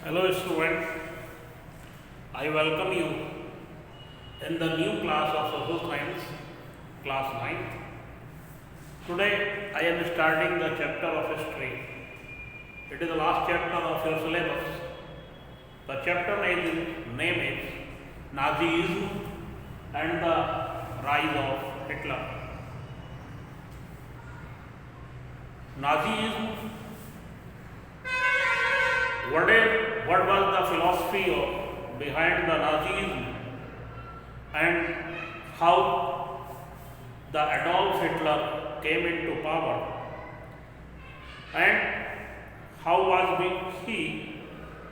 Hello student, I welcome you in the new class of Social Science, class 9th. Today I am starting the chapter of history. It is the last chapter of your syllabus. The chapter name is Nazism and the rise of Hitler. Nazism, what was the philosophy behind the Nazism and how the Adolf Hitler came into power and how was he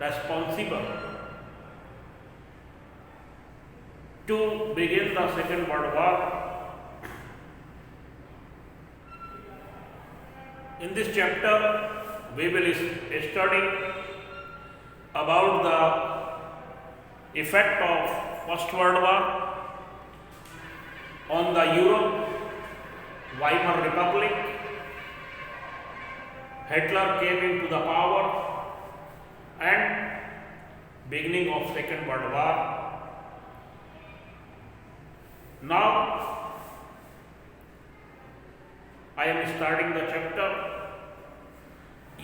responsible to begin the Second World War. In this chapter we will study about the effect of First World War on the Europe, Weimar Republic. Hitler came into the power and beginning of Second World War. Now I am starting the chapter.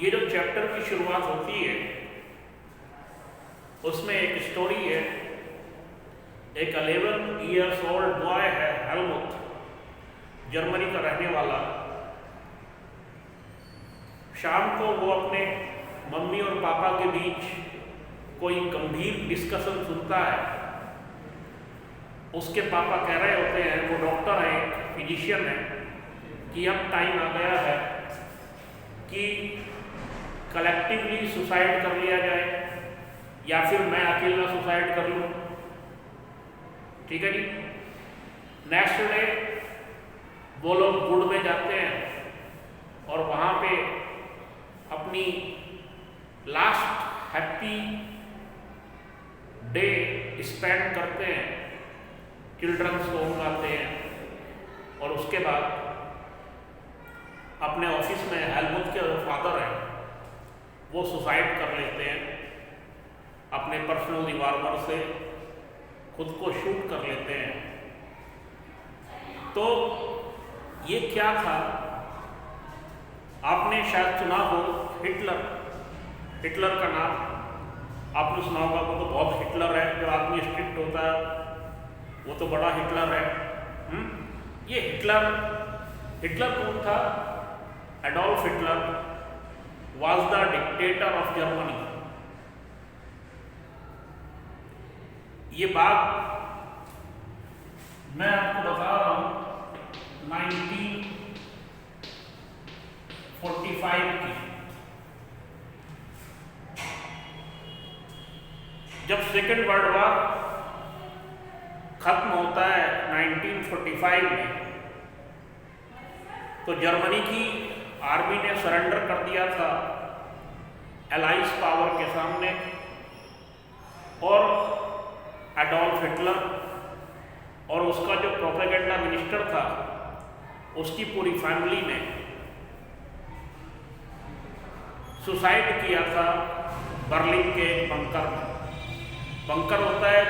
ये जो chapter की शुरुआत होती है उसमें एक story है। एक 11 ईयर्स ओल्ड बॉय है हेलमुट, जर्मनी का रहने वाला। शाम को वो अपने मम्मी और पापा के बीच कोई गंभीर डिस्कशन सुनता है। उसके पापा कह रहे होते हैं, वो डॉक्टर है, एक फिजिशियन है, कि अब टाइम आ गया है कि कलेक्टिवली सुसाइड कर लिया जाए या फिर मैं अकेला सुसाइड कर लूँ। ठीक है जी। नेक्स्ट डे वो लोग गुड में जाते हैं और वहाँ पे अपनी लास्ट हैप्पी डे स्पेंड करते हैं, चिल्ड्रंस सॉन्ग गाते हैं और उसके बाद अपने ऑफिस में हेलमुट के फादर हैं वो सुसाइड कर लेते हैं। अपने पर्सनल रिवॉल्वर से खुद को शूट कर लेते हैं। तो ये क्या था? आपने शायद सुना हो हिटलर। हिटलर का नाम आपने सुना होगा। वो तो बहुत हिटलर है, जो आदमी स्ट्रिक्ट होता है वो तो बड़ा हिटलर है। ये हिटलर कौन था? Adolf Hitler was the dictator of Germany. ये बात मैं आपको बता रहा हूं 1945 की। जब सेकेंड वर्ल्ड वॉर खत्म होता है 1945 में, तो जर्मनी की आर्मी ने सरेंडर कर दिया था एलाइज पावर के सामने और एडोल्फ हिटलर और उसका जो प्रोपेगेंडा मिनिस्टर था उसकी पूरी फैमिली ने सुसाइड किया था बर्लिन के बंकर में। बंकर होता है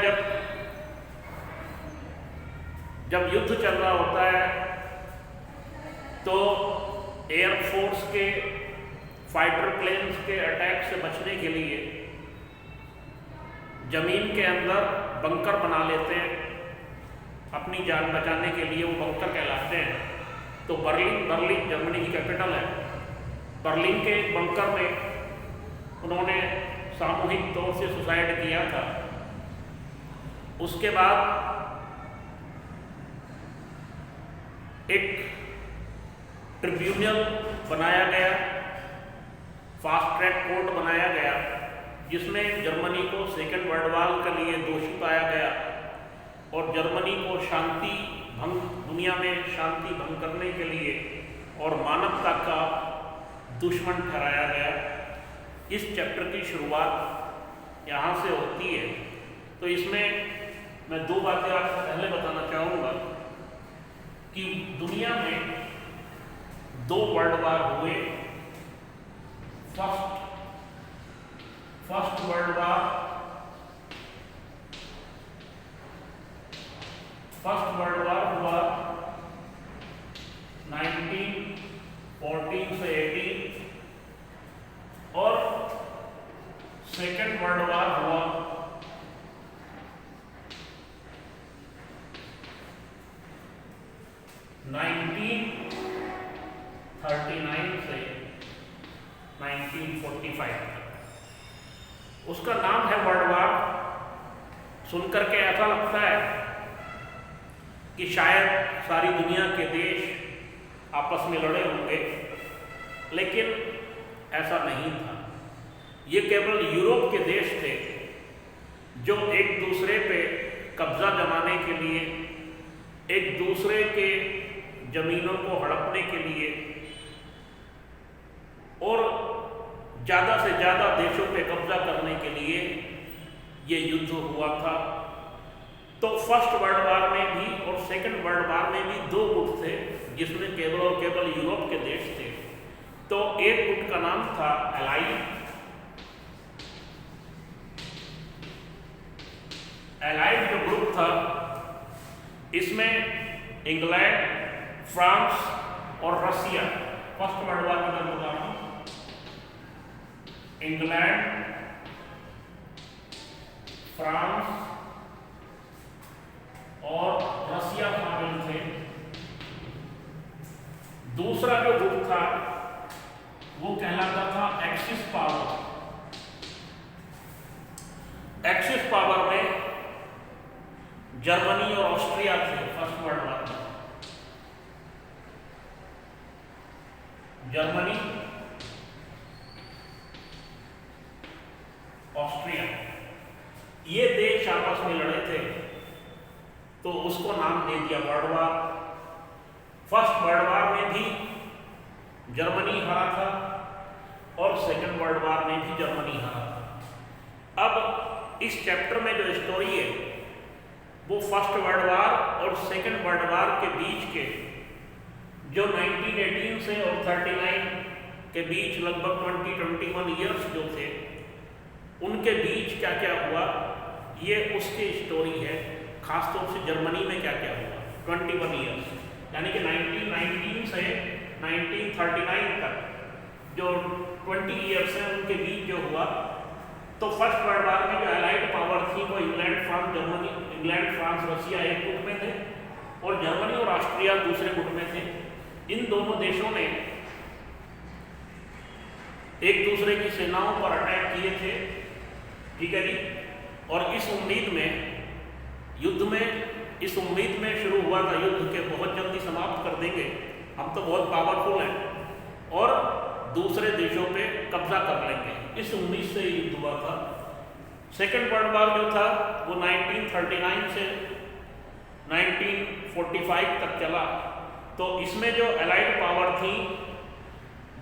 जब युद्ध चल रहा होता है तो एयरफोर्स के फाइटर प्लेन्स के अटैक से बचने के लिए जमीन के अंदर बंकर बना लेते हैं अपनी जान बचाने के लिए। वो बंकर कहलाते हैं। तो बर्लिन जर्मनी की कैपिटल है। बर्लिन के बंकर में उन्होंने सामूहिक तौर से सुसाइड किया था। उसके बाद एक ट्रिब्यूनल बनाया गया, फास्ट ट्रैक कोर्ट बनाया गया, जिसमें जर्मनी को सेकेंड वर्ल्ड वॉर के लिए दोषी पाया गया और जर्मनी को दुनिया में शांति भंग करने के लिए और मानवता का दुश्मन ठहराया गया। इस चैप्टर की शुरुआत यहाँ से होती है। तो इसमें मैं दो बातें आपको पहले बताना चाहूँगा कि दुनिया में 2 वर्ल्ड वॉर हुए। फर्स्ट वर्ल्ड वॉर, हुआ 1914 से 18 और सेकेंड वर्ल्ड वॉर हुआ 1939 से 1945 तक। उसका नाम है वर्ल्ड वॉर। सुनकर के ऐसा लगता है कि शायद सारी दुनिया के देश आपस में लड़े होंगे, लेकिन ऐसा नहीं था। ये केवल यूरोप के देश थे जो एक दूसरे पे कब्जा जमाने के लिए, एक दूसरे के जमीनों को हड़पने के लिए और ज़्यादा से ज़्यादा देशों पे कब्जा करने के लिए ये युद्ध हुआ था। तो फर्स्ट वर्ल्ड वॉर में भी और सेकंड वर्ल्ड वॉर में भी दो गुट थे जिसमें केवल और केवल यूरोप के देश थे। तो एक गुट का नाम था एलाइड जो ग्रुप था, इसमें इंग्लैंड, फ्रांस और रसिया, फर्स्ट वर्ल्ड वॉर की बात बता रहा हूं, इंग्लैंड, फ्रांस और रसिया शामिल थे। दूसरा जो गुट था वो कहलाता था एक्सिस पावर। एक्सिस पावर में जर्मनी और ऑस्ट्रिया थे फर्स्ट वर्ल्ड वॉर में। जर्मनी, ऑस्ट्रिया, ये देश आपस में लड़े थे, तो उसको नाम दे दिया world war. First world war में भी जर्मनी हारा था और सेकेंड वर्ल्ड वॉर में भी जर्मनी हारा था। अब इस चैप्टर में जो स्टोरी है वो फर्स्ट वर्ल्ड वॉर और सेकेंड वर्ल्ड वॉर के बीच के जो 1918 से और 39 के बीच लगभग 20-21 ईयर्स जो थे, उनके बीच क्या क्या हुआ, ये उसकी स्टोरी है। खासतौर से जर्मनी में क्या क्या हुआ 21 ईयर्स, यानी कि 1919 से 1939 तक जो 20 ईयर्स हैं उनके बीच जो हुआ। तो फर्स्ट वर्ल्ड वॉर में जो एलाइड पावर थी वो इंग्लैंड, फ्रांस, रसिया एक गुट में थे और जर्मनी और ऑस्ट्रिया दूसरे गुट में थे। इन दोनों देशों ने एक दूसरे की सेनाओं पर अटैक किए थे, ठीक है जी। और इस उम्मीद में शुरू हुआ था युद्ध के बहुत जल्दी समाप्त कर देंगे, हम तो बहुत पावरफुल हैं और दूसरे देशों पे कब्जा कर लेंगे, इस उम्मीद से युद्ध हुआ था। सेकेंड वर्ल्ड वॉर जो था वो 1939 से 1945 तक चला। तो इसमें जो एलाइड पावर थी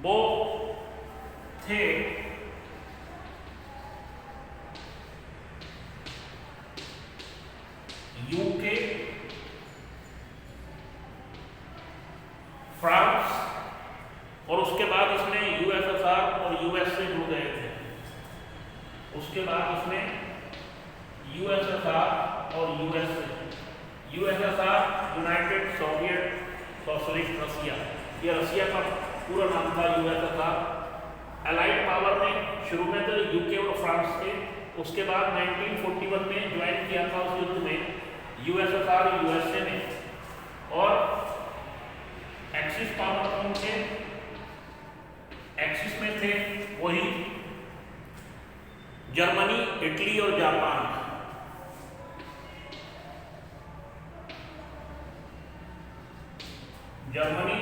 वो थे यूके, फ्रांस और उसके बाद इसमें यूएसएसआर और यूएसए जुड़ गए थे। उसके बाद इसमें यूएसएसआर और यूएसएसआर यूनाइटेड सोवियत सोशलिस्ट रसिया, ये रसिया का पूरा नाम था यूएसएसआर। एलाइड पावर में शुरू में तो यूके और फ्रांस थे, उसके बाद 1941 में ज्वाइन किया था उस युद्ध में यूएसएसआर यूएसए ने। और एक्सिस पावर कौन थे? एक्सिस में थे वही जर्मनी, इटली और जापान। जर्मनी,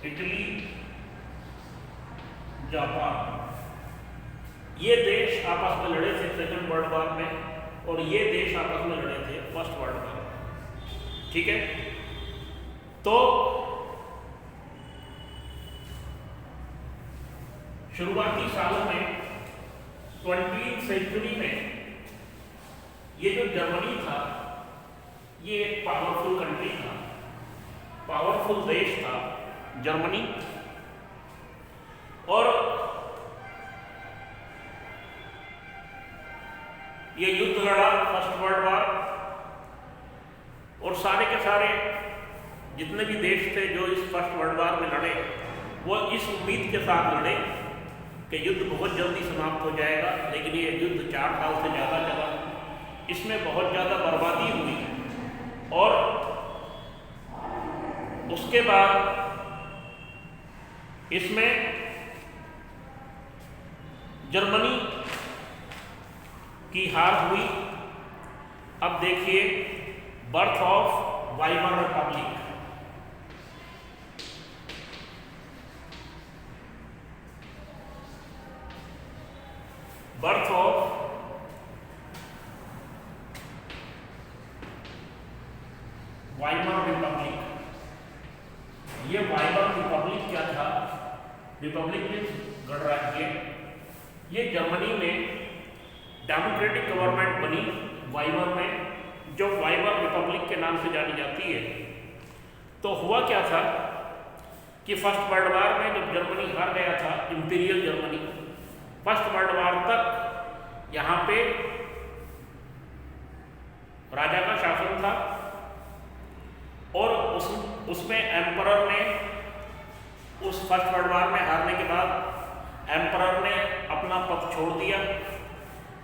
इटली, जापान, ये देश आपस में लड़े थे सेकेंड वर्ल्ड वॉर में और ये देश आपस में लड़े थे फर्स्ट वर्ल्ड वॉर में, ठीक है। तो शुरुआती सालों में 20वीं सेंचुरी में ये जो जर्मनी था ये एक पावरफुल कंट्री था, पावरफुल देश था जर्मनी। और ये युद्ध लड़ा फर्स्ट वर्ल्ड वॉर, और सारे के सारे जितने भी देश थे जो इस फर्स्ट वर्ल्ड वॉर में लड़े, वो इस उम्मीद के साथ लड़े कि युद्ध बहुत जल्दी समाप्त हो जाएगा। लेकिन ये युद्ध 4 साल से ज़्यादा चला, इसमें बहुत ज़्यादा बर्बादी हुई, और उसके बाद इसमें जर्मनी की हार हुई। अब देखिए birth of Weimar Republic. Birth of Weimar Republic. ये वाइमर रिपब्लिक क्या था? रिपब्लिक मीन्स गणराज्य। ये जर्मनी में डेमोक्रेटिक गवर्नमेंट बनी वाइमर में, जो वाइमर रिपब्लिक के नाम से जानी जाती है। तो हुआ क्या था कि फर्स्ट वर्ल्ड वॉर में जब जर्मनी हार गया था, imperial Germany, first world war तक यहाँ पे राजा का शासन था, और उसमें एम्परर ने, उस फर्स्ट वर्ल्ड वॉर में हारने के बाद एम्परर ने अपना पद छोड़ दिया।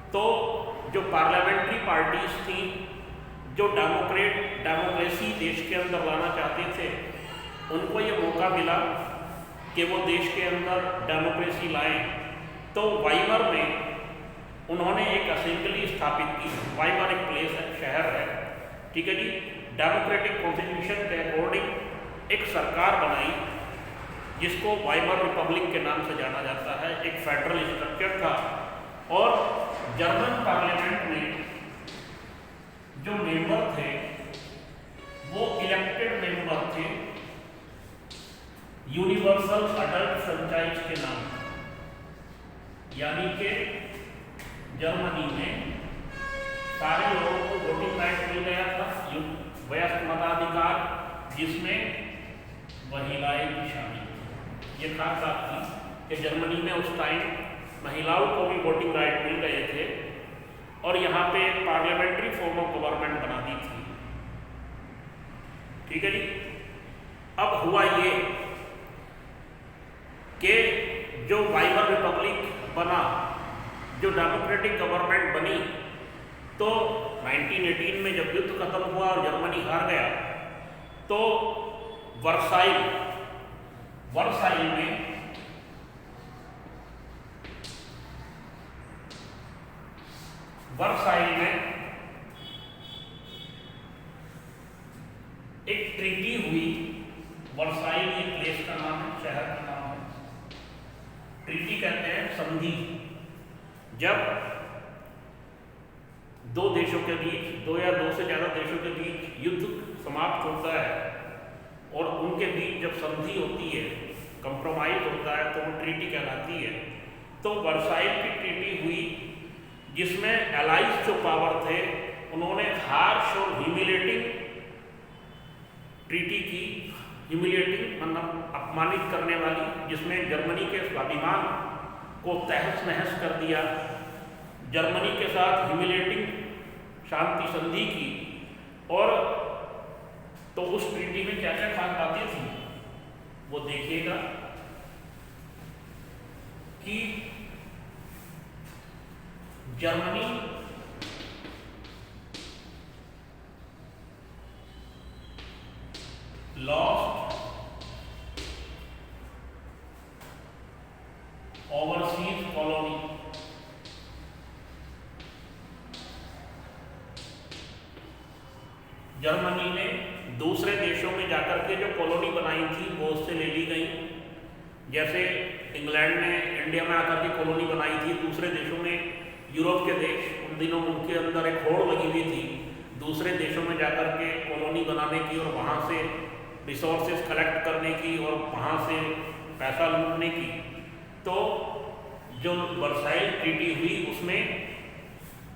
तो जो पार्लियामेंट्री पार्टीज थी, जो डेमोक्रेसी देश के अंदर लाना चाहते थे, उनको ये मौका मिला कि वो देश के अंदर डेमोक्रेसी लाएं। तो वाइमर में उन्होंने एक असेंबली स्थापित की। वाइमर एक प्लेस है, शहर है, ठीक है जी। डेमोक्रेटिक कॉन्स्टिट्यूशन के अकॉर्डिंग एक सरकार बनाई जिसको वाइमर रिपब्लिक के नाम से जाना जाता है। एक फेडरल स्ट्रक्चर था, और जर्मन पार्लियामेंट में जो मेंबर थे वो इलेक्टेड मेंबर थे यूनिवर्सल अडल्ट फ्रेंचाइज के नाम, यानी कि जर्मनी में सारे लोगों को वोटिंग राइट मिल गया था, वयस्क मताधिकार, जिसमें महिलाएं भी शामिल थी। ये खास बात थी कि जर्मनी में उस टाइम महिलाओं को भी वोटिंग राइट मिल गए थे, और यहाँ पे एक पार्लियामेंट्री फॉर्म ऑफ गवर्नमेंट बना दी थी, ठीक है जी। अब हुआ ये कि जो वाइमर रिपब्लिक बना, जो डेमोक्रेटिक गवर्नमेंट बनी, तो 1918 में जब युद्ध खत्म हुआ और जर्मनी हार गया, तो वर्साइल में एक ट्रीटी हुई। वर्साइल ये प्लेस का नाम है, शहर का नाम है। ट्रीटी कहते हैं संधि। जब दो देशों के बीच, दो या दो से ज़्यादा देशों के बीच युद्ध समाप्त होता है और उनके बीच जब संधि होती है, कंप्रोमाइज होता है, तो वो ट्रीटी कहलाती है। तो वर्साइल की ट्रीटी हुई जिसमें एलाइज जो पावर थे उन्होंने हार्श और ह्यूमिलेटिंग ट्रीटी की। ह्यूमिलेटिंग मतलब अपमानित करने वाली, जिसमें जर्मनी के स्वाभिमान को तहस नहस कर दिया। जर्मनी के साथ ह्यूमिलेटिंग शांति संधि की। और तो उस ट्रीटी में क्या क्या खास बातें थी वो देखिएगा कि Germany lost overseas colony. Germany ने दूसरे देशों में जाकर के जो कॉलोनी बनाई थी वो उससे ले ली गई। जैसे इंग्लैंड ने इंडिया में आकर के कॉलोनी बनाई थी, दूसरे देशों में यूरोप के देश, उन दिनों उनके अंदर एक होड़ लगी हुई थी दूसरे देशों में जाकर के कॉलोनी बनाने की और वहाँ से रिसोर्सेज कलेक्ट करने की और वहाँ से पैसा लूटने की। तो जो वर्साइल ट्रीटी हुई उसमें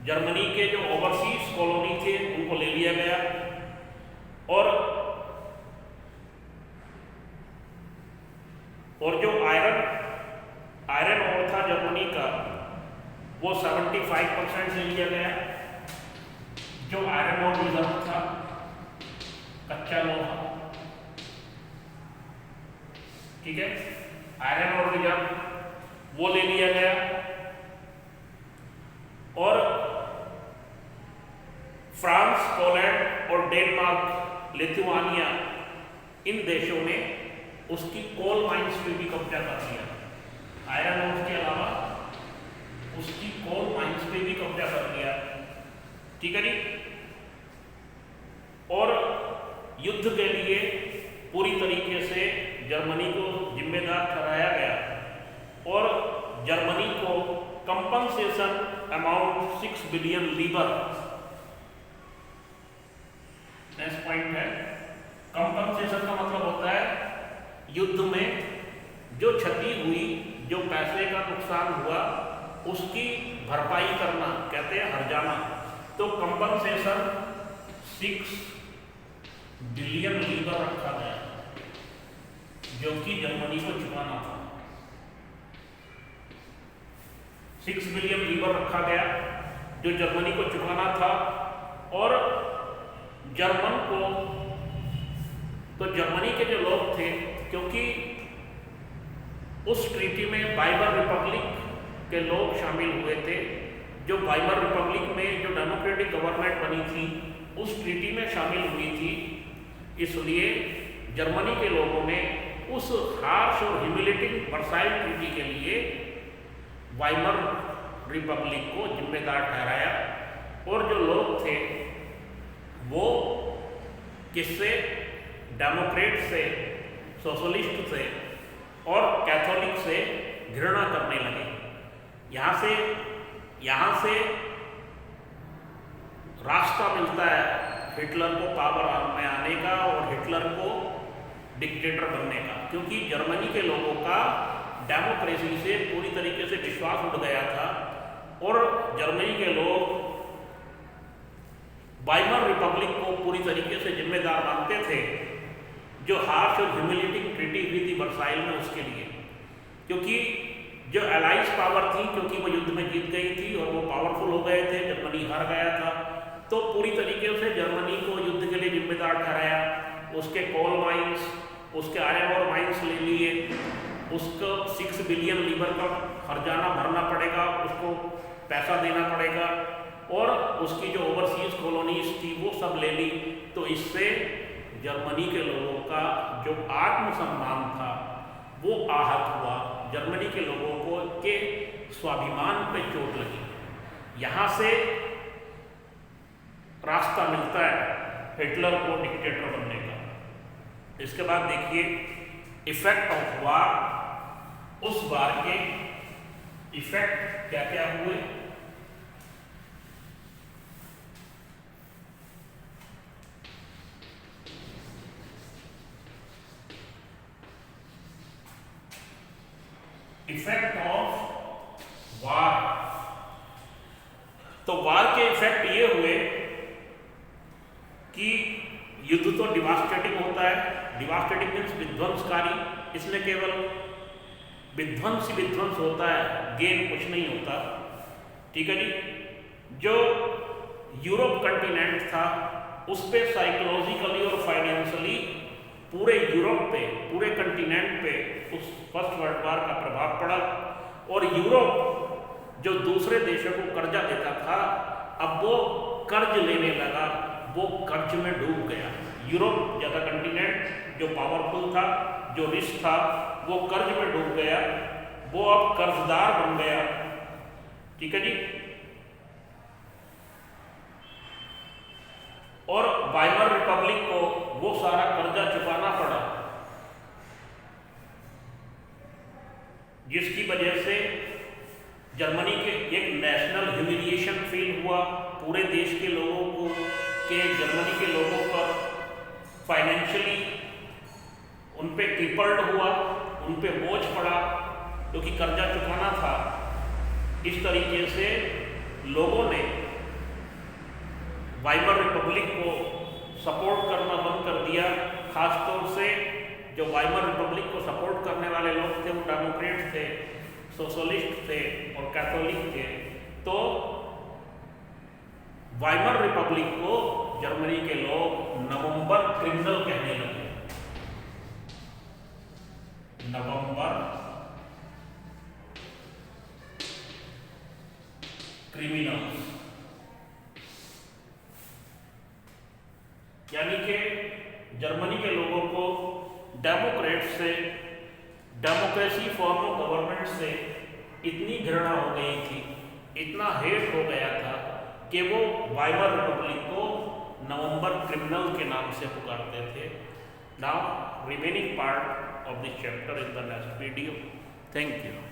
जर्मनी के जो ओवरसीज कॉलोनी थे उनको ले लिया गया, और जो आयरन ओर था जर्मनी का वो 75% से लिया गया। जो आयरन और रिजर्व था, कच्चा लोहा, ठीक है, आयरन और रिजर्व वो ले लिया गया। और फ्रांस, पोलैंड और डेनमार्क, लिथुआनिया, इन देशों ने उसकी कोल माइंस पे भी कब्जा कर लिया। आयरन और के अलावा उसकी कोल माइंस पे भी कब्जा कर लिया, ठीक है जी। और युद्ध के लिए पूरी तरीके से जर्मनी को जिम्मेदार ठहराया गया और जर्मनी को कंपनसेशन अमाउंट 6 बिलियन लीबर, नेक्स्ट पॉइंट है, कंपनसेशन का मतलब होता है युद्ध में जो क्षति हुई, जो पैसे का नुकसान हुआ, उसकी भरपाई करना, कहते हैं हर्जाना। तो कंपनसेशन 6 बिलियन लीबर रखा गया, जो कि जर्मनी को चुकाना था। 6 बिलियन लीबर रखा गया जो जर्मनी को चुकाना था। और जर्मन को, तो जर्मनी के जो लोग थे, क्योंकि उस ट्रीटी में वाइमर रिपब्लिक के लोग शामिल हुए थे, जो वाइमर रिपब्लिक में जो डेमोक्रेटिक गवर्नमेंट बनी थी उस ट्रीटी में शामिल हुई थी, इसलिए जर्मनी के लोगों ने उस हार्श और ह्यूमिलेटिंग वर्साइल ट्रीटी के लिए वाइमर रिपब्लिक को जिम्मेदार ठहराया। और जो लोग थे वो किससे, डेमोक्रेट से, सोशलिस्ट से और कैथोलिक से घृणा करने लगे। यहाँ से रास्ता मिलता है हिटलर को पावर में आने का और हिटलर को डिक्टेटर बनने का, क्योंकि जर्मनी के लोगों का डेमोक्रेसी से पूरी तरीके से विश्वास उठ गया था और जर्मनी के लोग वाइमर रिपब्लिक को पूरी तरीके से जिम्मेदार मानते थे, जो हार्श और ह्यूमिलेटिंग ट्रीटी हुई थी वर्साइल में उसके लिए। क्योंकि जो एलाइज पावर थी, क्योंकि वो युद्ध में जीत गई थी और वो पावरफुल हो गए थे, जर्मनी हार गया था, तो पूरी तरीके से जर्मनी को युद्ध के लिए जिम्मेदार ठहराया। उसके कोल माइंस, उसके आयरन और माइंस ले लिए, उसको 6 बिलियन लीबर का हर्जाना भरना पड़ेगा, उसको पैसा देना पड़ेगा, और उसकी जो ओवरसीज कॉलोनीज थी वो सब ले ली। तो इससे जर्मनी के लोगों का जो आत्मसम्मान था वो आहत हुआ, जर्मनी के लोगों को के स्वाभिमान पे चोट लगी। यहाँ से रास्ता मिलता है हिटलर को डिक्टेटर बनने का। इसके बाद देखिए इफेक्ट ऑफ वार, उस वार के इफेक्ट क्या क्या हुए। इफेक्ट ऑफ वार, तो वार के इफेक्ट ये हुए कि युद्ध तो डिवास्टेटिंग होता है, डिवास्टेटिंग मीन्स विध्वंसकारी, इसमें केवल विध्वंस ही विध्वंस होता है, गेन कुछ नहीं होता, ठीक है जी। जो यूरोप कंटिनेंट था उस पे साइकोलॉजिकली और फाइनेंशियली पूरे यूरोप पे, पूरे कंटिनेंट पे उस फर्स्ट वर्ल्ड वॉर का प्रभाव पड़ा। और यूरोप जो दूसरे देशों को कर्जा देता था, अब वो कर्ज लेने लगा, वो कर्ज में डूब गया। यूरोप जैसा कंटिनेंट जो पावरफुल था, जो रिच था, वो कर्ज में डूब गया, वो अब कर्जदार बन गया, ठीक है जी। और वाइमर रिपब्लिक को वो सारा कर्जा चुकाना पड़ा, जिसकी वजह से जर्मनी के एक नेशनल ह्यूमिलिएशन फील हुआ पूरे देश के लोगों को, कि जर्मनी के लोगों पर फाइनेंशियली उन पे क्रिपल्ड हुआ, उन पे बोझ पड़ा, क्योंकि कर्जा चुकाना था। इस तरीके से लोगों ने वाइमर रिपब्लिक को सपोर्ट करना बंद कर दिया। खासतौर से जो वाइमर रिपब्लिक को सपोर्ट करने वाले लोग थे वो डेमोक्रेट थे, सोशलिस्ट थे और कैथोलिक थे। तो वाइमर रिपब्लिक को जर्मनी के लोग नवंबर क्रिमिनल कहने लगे। नवंबर क्रिमिनल्स, यानी कि जर्मनी के लोगों को डेमोक्रेट से, डेमोक्रेसी फॉर्म ऑफ गवर्नमेंट से इतनी घृणा हो गई थी, इतना हेट हो गया था कि वो वाइमर रिपब्लिक को नवंबर क्रिमिनल के नाम से पुकारते थे। Now remaining part of this chapter in the next video. Thank you.